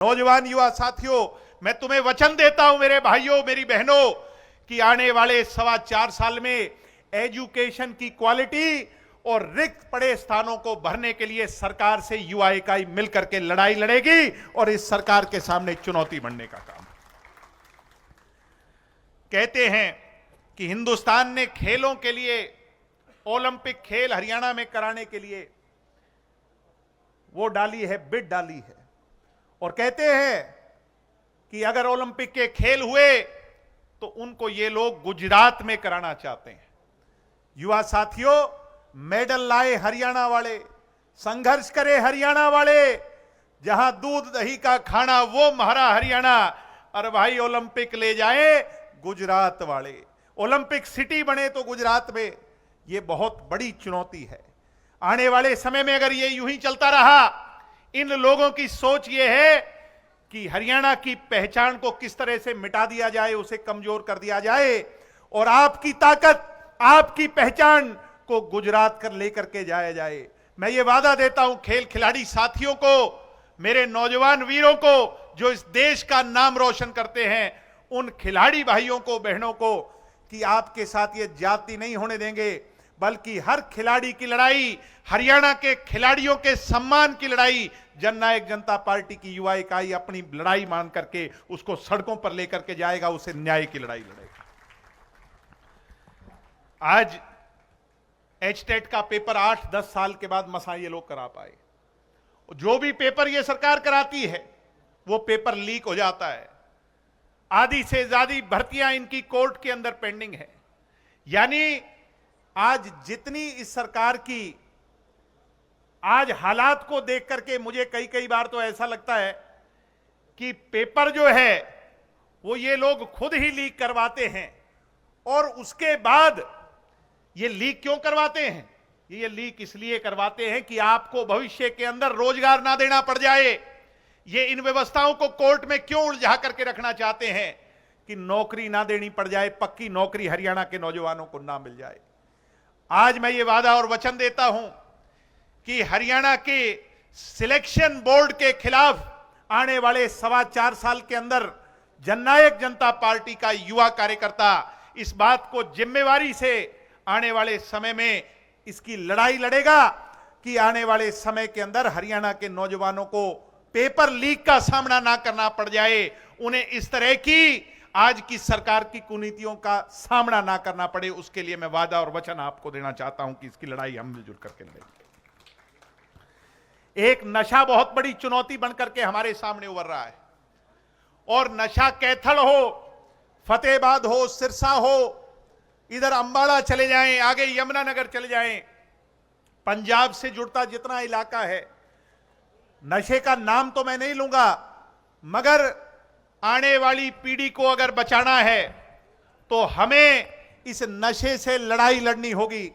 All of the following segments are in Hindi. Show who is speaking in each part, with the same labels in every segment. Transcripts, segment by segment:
Speaker 1: नौजवान युवा साथियों, मैं तुम्हें वचन देता हूं मेरे भाइयों मेरी बहनों कि आने वाले 4.25 साल में एजुकेशन की क्वालिटी और रिक्त पड़े स्थानों को भरने के लिए सरकार से युवा इकाई मिलकर के लड़ाई लड़ेगी और इस सरकार के सामने चुनौती बनने का काम। कहते हैं कि हिंदुस्तान ने खेलों के लिए, ओलंपिक खेल हरियाणा में कराने के लिए वो डाली है, बिड डाली है, और कहते हैं कि अगर ओलंपिक के खेल हुए तो उनको ये लोग गुजरात में कराना चाहते हैं। युवा साथियों, मेडल लाए हरियाणा वाले, संघर्ष करे हरियाणा वाले, जहां दूध दही का खाना वो महारा हरियाणा, और भाई ओलंपिक ले जाए गुजरात वाले, ओलंपिक सिटी बने तो गुजरात में। ये बहुत बड़ी चुनौती है। आने वाले समय में अगर ये यूं ही चलता रहा, इन लोगों की सोच ये है कि हरियाणा की पहचान को किस तरह से मिटा दिया जाए, उसे कमजोर कर दिया जाए और आपकी ताकत, आपकी पहचान को गुजरात कर लेकर के जाया जाए। मैं ये वादा देता हूं खेल खिलाड़ी साथियों को, मेरे नौजवान वीरों को जो इस देश का नाम रोशन करते हैं, उन खिलाड़ी भाइयों को, बहनों को, कि आपके साथ ये जाति नहीं होने देंगे, बल्कि हर खिलाड़ी की लड़ाई, हरियाणा के खिलाड़ियों के सम्मान की लड़ाई, जननायक जनता पार्टी की युवा इकाई अपनी लड़ाई मान करके उसको सड़कों पर लेकर के जाएगा, उसे न्याय की लड़ाई लड़ेगा। आज एचटेट का पेपर 8-10 साल के बाद मसा ये लोग करा पाए। जो भी पेपर ये सरकार कराती है वो पेपर लीक हो जाता है। आधी से ज्यादा भर्तियां इनकी कोर्ट के अंदर पेंडिंग है। यानी आज जितनी इस सरकार की आज हालात को देख करके मुझे कई बार तो ऐसा लगता है कि पेपर जो है वो ये लोग खुद ही लीक करवाते हैं, और उसके बाद ये लीक क्यों करवाते हैं? ये लीक इसलिए करवाते हैं कि आपको भविष्य के अंदर रोजगार ना देना पड़ जाए। ये इन व्यवस्थाओं को कोर्ट में क्यों उलझा करके रखना चाहते हैं कि नौकरी ना देनी पड़ जाए, पक्की नौकरी हरियाणा के नौजवानों को ना मिल जाए। आज मैं ये वादा और वचन देता हूं कि हरियाणा के सिलेक्शन बोर्ड के खिलाफ आने वाले 4.25 साल के अंदर जननायक जनता पार्टी का युवा कार्यकर्ता इस बात को जिम्मेवारी से आने वाले समय में इसकी लड़ाई लड़ेगा कि आने वाले समय के अंदर हरियाणा के नौजवानों को पेपर लीक का सामना ना करना पड़ जाए, उन्हें इस तरह की आज की सरकार की कुनीतियों का सामना ना करना पड़े। उसके लिए मैं वादा और वचन आपको देना चाहता हूं कि इसकी लड़ाई हम मिलजुल करके लड़ेंगे। एक नशा बहुत बड़ी चुनौती बनकर के हमारे सामने उभर रहा है, और नशा कैथल हो, फतेहाबाद हो, सिरसा हो, इधर अंबाला चले जाएं, आगे यमुनानगर चले जाएं, पंजाब से जुड़ता जितना इलाका है, नशे का नाम तो मैं नहीं लूंगा, मगर आने वाली पीढ़ी को अगर बचाना है तो हमें इस नशे से लड़ाई लड़नी होगी।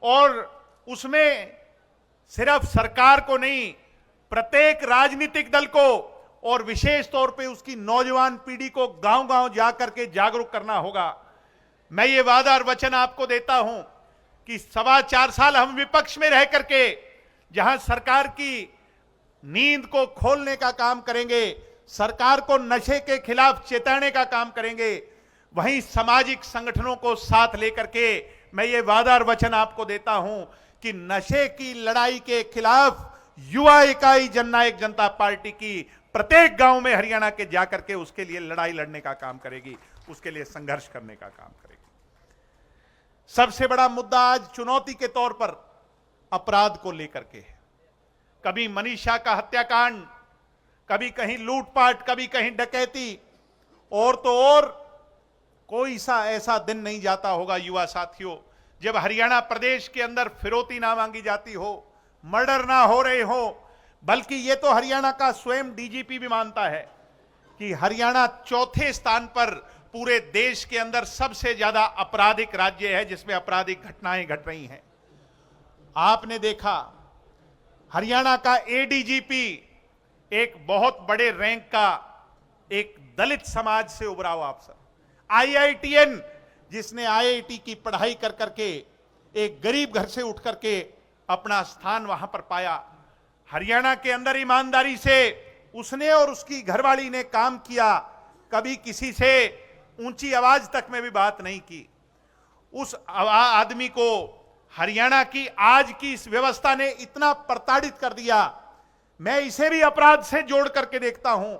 Speaker 1: और उसमें सिर्फ सरकार को नहीं, प्रत्येक राजनीतिक दल को और विशेष तौर पे उसकी नौजवान पीढ़ी को गांव-गांव जाकर के जागरूक करना होगा। मैं ये वादा और वचन आपको देता हूं कि 4.25 साल हम विपक्ष में रह करके जहां सरकार की नींद को खोलने का काम करेंगे, सरकार को नशे के खिलाफ चेताने का काम करेंगे, वहीं सामाजिक संगठनों को साथ लेकर के मैं ये वादा और वचन आपको देता हूं कि नशे की लड़ाई के खिलाफ युवा इकाई जननायक जनता पार्टी की प्रत्येक गांव में हरियाणा के जाकर के उसके लिए लड़ाई लड़ने का काम करेगी, उसके लिए संघर्ष करने का काम करेगी। सबसे बड़ा मुद्दा आज चुनौती के तौर पर अपराध को लेकर के है। कभी मनीषा का हत्याकांड, कभी कहीं लूटपाट, कभी कहीं डकैती, और तो और कोई सा ऐसा दिन नहीं जाता होगा युवा साथियों जब हरियाणा प्रदेश के अंदर फिरौती ना मांगी जाती हो, मर्डर ना हो रहे हो। बल्कि ये तो हरियाणा का स्वयं डीजीपी भी मानता है कि हरियाणा 4थे स्थान पर पूरे देश के अंदर सबसे ज्यादा आपराधिक राज्य है, जिसमें आपराधिक घटनाएं घट रही हैं। आपने देखा हरियाणा का एडीजीपी एक बहुत बड़े रैंक का एक दलित समाज से उभरा हुआ अफसर, आईआईटीएन जिसने आईआईटी की पढ़ाई कर करके एक गरीब घर से उठ करके अपना स्थान वहां पर पाया। हरियाणा के अंदर ईमानदारी से उसने और उसकी घरवाली ने काम किया, कभी किसी से ऊंची आवाज तक में भी बात नहीं की। उस आदमी को हरियाणा की आज की इस व्यवस्था ने इतना प्रताड़ित कर दिया, मैं इसे भी अपराध से जोड़ करके देखता हूं